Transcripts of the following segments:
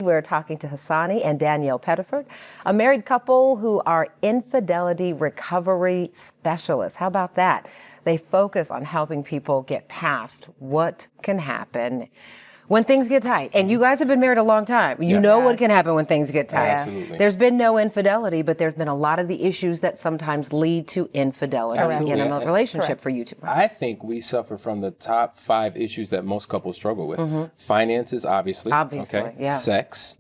We're talking to Hasani and Danielle Pettiford, a married couple who are infidelity recovery specialists. How about that? They focus on helping people get past what can happen when things get tight. And you guys have been married a long time. You know what can happen when things get tight. Absolutely. There's been no infidelity, but there's been a lot of the issues that sometimes lead to infidelity in a relationship for you two. I think we suffer from the top 5 issues that most couples struggle with. Finances, obviously. Sex,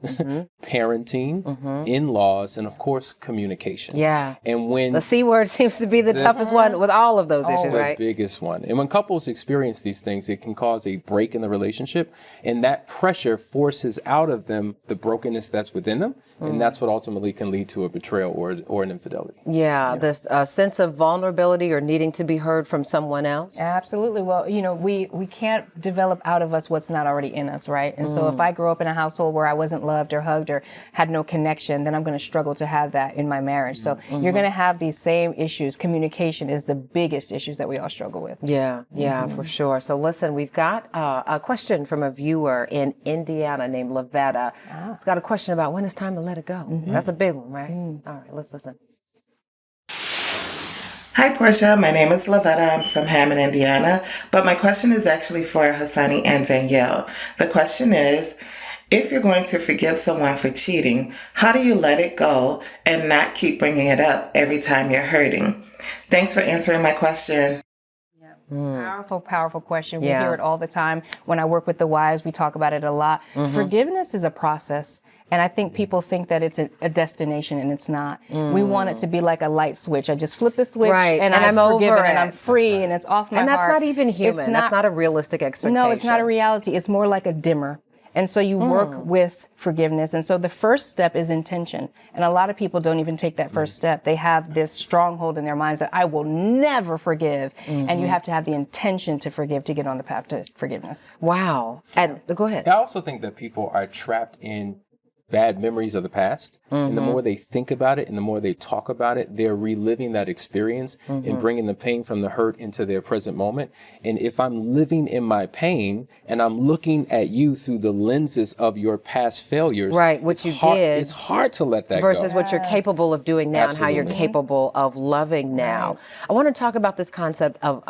parenting, in-laws, and of course, communication. And when the C word seems to be the toughest one with all of those issues, right? The biggest one. And when couples experience these things, it can cause a break in the relationship. And that pressure forces out of them the brokenness that's within them. And that's what ultimately can lead to a betrayal or an infidelity. This sense of vulnerability or needing to be heard from someone else. Absolutely. Well, you know, we can't develop out of us what's not already in us, right? And so if I grew up in a household where I wasn't loved or hugged or had no connection, then I'm going to struggle to have that in my marriage. So you're going to have these same issues. Communication is the biggest issues that we all struggle with. For sure. So listen, we've got a question from a viewer in Indiana named Lavetta. It's got a question about when it's time to let it go. That's a big one, right? All right, let's listen. Hi, Portia. My name is Lavetta. I'm from Hammond, Indiana. But my question is actually for Hasani and Danielle. The question is, if you're going to forgive someone for cheating, how do you let it go and not keep bringing it up every time you're hurting? Thanks for answering my question. Powerful, powerful question. We hear it all the time. When I work with the wives, we talk about it a lot. Forgiveness is a process. And I think people think that it's a destination, and it's not. We want it to be like a light switch. I just flip the switch, and I'm forgiven, and I'm free, and it's off my heart. And that's not even human. That's not a realistic expectation. No, it's not a reality. It's more like a dimmer. And so you work with forgiveness. And so the first step is intention. And a lot of people don't even take that first step. They have this stronghold in their minds that I will never forgive. And you have to have the intention to forgive to get on the path to forgiveness. Wow. And go ahead. I also think that people are trapped in bad memories of the past. And the more they think about it and the more they talk about it, they're reliving that experience and bringing the pain from the hurt into their present moment. And if I'm living in my pain and I'm looking at you through the lenses of your past failures, what you did, it's hard to let that versus go. what you're capable of doing now and how you're capable of loving now. I want to talk about this concept of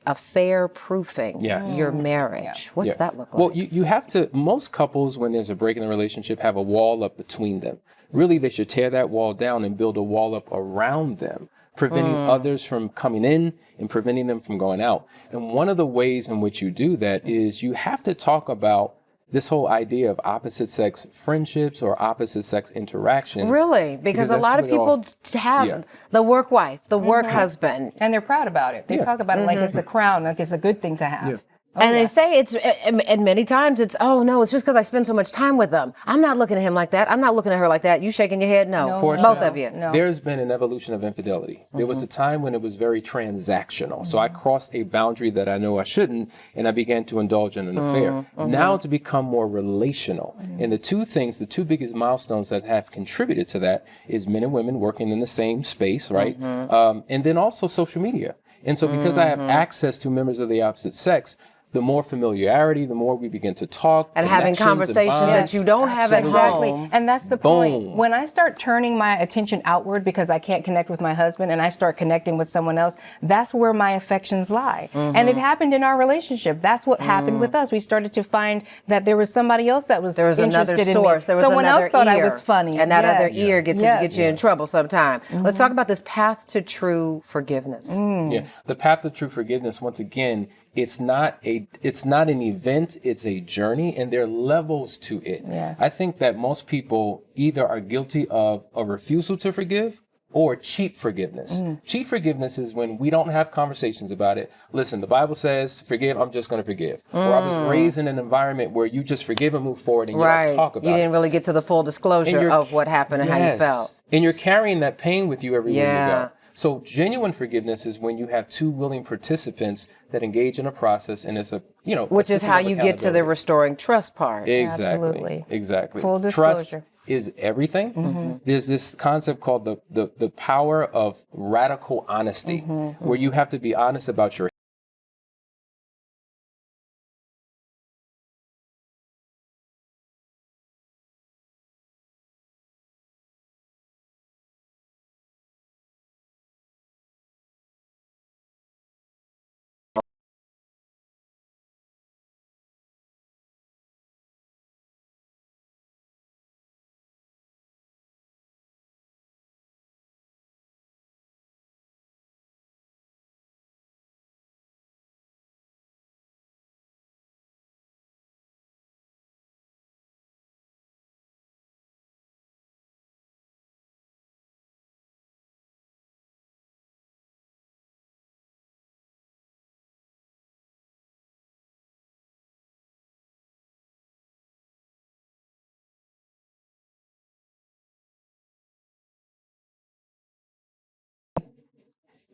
affair proofing your marriage. What's that look like? Well, you have to, most couples, when there's a break in the relationship, have a wall up between them. Really, they should tear that wall down and build a wall up around them, preventing others from coming in and preventing them from going out. And one of the ways in which you do that is you have to talk about this whole idea of opposite sex friendships or opposite sex interactions. Really? Because a lot of people have the work wife, the work husband. And they're proud about it. They talk about it like it's a crown, like it's a good thing to have. And they say it's, and many times it's, oh no, it's just because I spend so much time with them. I'm not looking at him like that. I'm not looking at her like that. You shaking your head? No. Both of you. No. There's been an evolution of infidelity. There was a time when it was very transactional. So I crossed a boundary that I know I shouldn't, and I began to indulge in an affair. Now to become more relational. And the two biggest milestones that have contributed to that is men and women working in the same space, right? And then also social media. And so because I have access to members of the opposite sex, the more familiarity, the more we begin to talk. And having conversations that you don't have at home. And that's the point. When I start turning my attention outward because I can't connect with my husband and I start connecting with someone else, that's where my affections lie. And it happened in our relationship. That's what happened with us. We started to find that there was somebody else that was interested another in source. me. There was Someone another else thought ear. I was funny. And that other ear gets you in trouble sometime. Let's talk about this path to true forgiveness. The path to true forgiveness, once again, it's not an event, it's a journey, and there are levels to it. I think that most people either are guilty of a refusal to forgive or cheap forgiveness. Cheap forgiveness is when we don't have conversations about it. Listen, the Bible says, forgive, I'm just going to forgive. Or I was raised in an environment where you just forgive and move forward and you don't talk about it. You didn't really get to the full disclosure of what happened and how you felt. And you're carrying that pain with you everywhere you go. So genuine forgiveness is when you have two willing participants that engage in a process, and it's which is how you get to the restoring trust part. Exactly. Full disclosure. Trust is everything. There's this concept called the power of radical honesty, where you have to be honest about your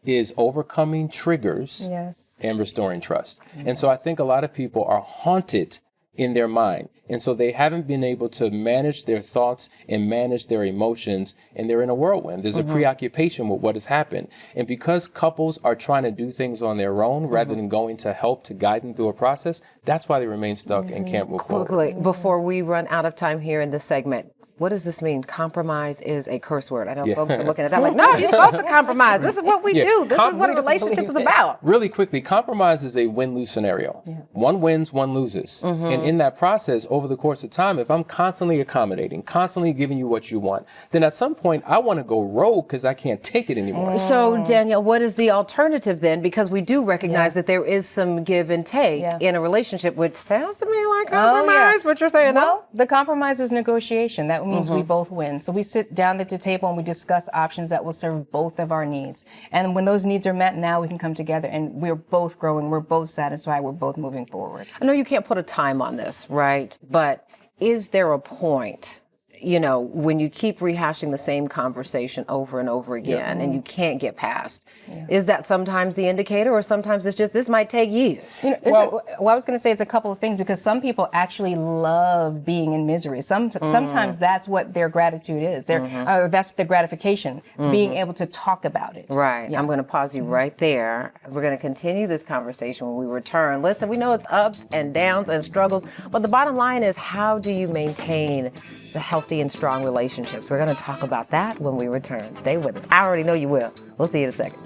is overcoming triggers Yes. and restoring trust. And so I think a lot of people are haunted in their mind. And so they haven't been able to manage their thoughts and manage their emotions, and they're in a whirlwind. There's a preoccupation with what has happened. And because couples are trying to do things on their own rather than going to help to guide them through a process, that's why they remain stuck and can't move forward. Quickly, before we run out of time here in this segment, what does this mean? Compromise is a curse word. I know folks are looking at that like, no, you're supposed to compromise. This is what we do. This is what a relationship is about. Really quickly, compromise is a win-lose scenario. One wins, one loses. And in that process, over the course of time, if I'm constantly accommodating, constantly giving you what you want, then at some point I want to go rogue because I can't take it anymore. So, Danielle, what is the alternative then? Because we do recognize that there is some give and take in a relationship, which sounds to me like compromise, but you're saying well, the compromise is negotiation. That means we both win. So we sit down at the table and we discuss options that will serve both of our needs. And when those needs are met, now we can come together and we're both growing, we're both satisfied, we're both moving forward. I know you can't put a time on this, right? But is there a point, you know, when you keep rehashing the same conversation over and over again and you can't get past, is that sometimes the indicator, or sometimes it's just, this might take years? You know, I was going to say it's a couple of things, because some people actually love being in misery. Sometimes that's what their gratitude is. That's the gratification, being able to talk about it. Right. Yeah. I'm going to pause you right there. We're going to continue this conversation when we return. Listen, we know it's ups and downs and struggles, but the bottom line is, how do you maintain the healthy and strong relationships? We're going to talk about that when we return. Stay with us. I already know you will. We'll see you in a second.